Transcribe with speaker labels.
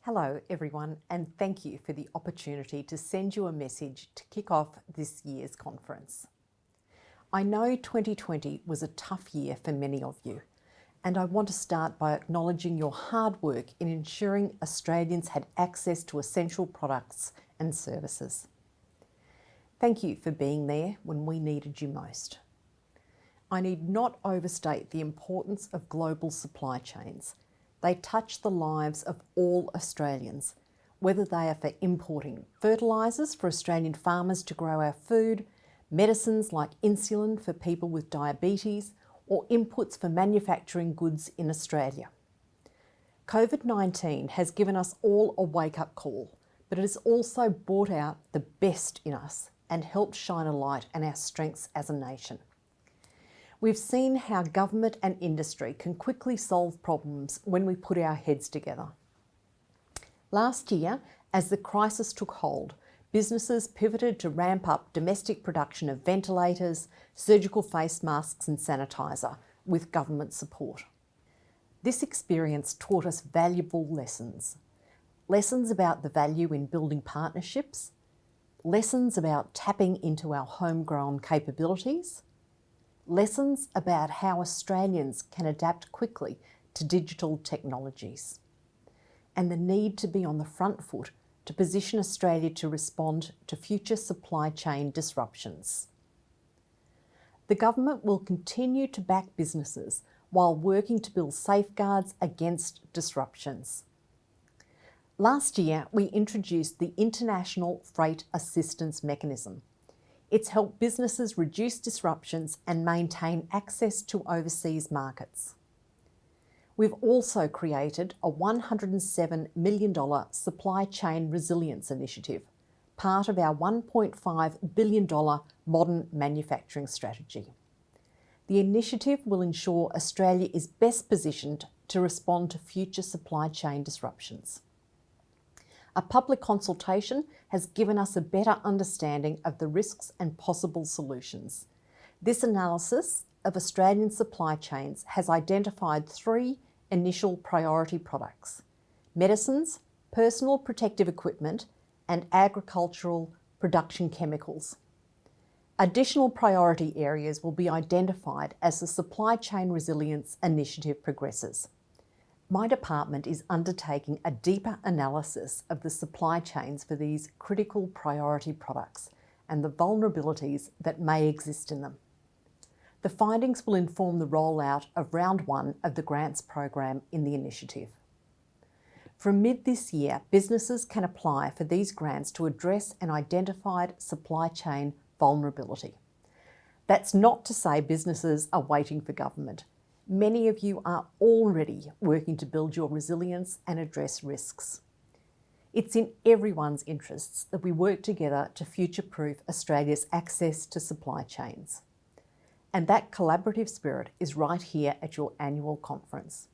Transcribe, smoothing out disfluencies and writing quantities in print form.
Speaker 1: Hello everyone, and thank you for the opportunity to send you a message to kick off this year's conference. I know 2020 was a tough year for many of you, and I want to start by acknowledging your hard work in ensuring Australians had access to essential products and services. Thank you for being there when we needed you most. I need not overstate the importance of global supply chains. They touch the lives of all Australians, whether they are for importing fertilisers for Australian farmers to grow our food, medicines like insulin for people with diabetes, or inputs for manufacturing goods in Australia. COVID-19 has given us all a wake-up call, but it has also brought out the best in us and helped shine a light on our strengths as a nation. We've seen how government and industry can quickly solve problems when we put our heads together. Last year, as the crisis took hold, businesses pivoted to ramp up domestic production of ventilators, surgical face masks and sanitiser with government support. This experience taught us valuable lessons. Lessons about the value in building partnerships, lessons about tapping into our homegrown capabilities, lessons about how Australians can adapt quickly to digital technologies, and the need to be on the front foot to position Australia to respond to future supply chain disruptions. The government will continue to back businesses while working to build safeguards against disruptions. Last year, we introduced the International Freight Assistance Mechanism. It's helped businesses reduce disruptions and maintain access to overseas markets. We've also created a $107 million supply chain resilience initiative, part of our $1.5 billion modern manufacturing strategy. The initiative will ensure Australia is best positioned to respond to future supply chain disruptions. A public consultation has given us a better understanding of the risks and possible solutions. This analysis of Australian supply chains has identified 3 initial priority products: medicines, personal protective equipment, and agricultural production chemicals. Additional priority areas will be identified as the Supply Chain Resilience Initiative progresses. My department is undertaking a deeper analysis of the supply chains for these critical priority products and the vulnerabilities that may exist in them. The findings will inform the rollout of round 1 of the grants program in the initiative. From mid this year, businesses can apply for these grants to address an identified supply chain vulnerability. That's not to say businesses are waiting for government. Many of you are already working to build your resilience and address risks. It's in everyone's interests that we work together to future-proof Australia's access to supply chains. And that collaborative spirit is right here at your annual conference.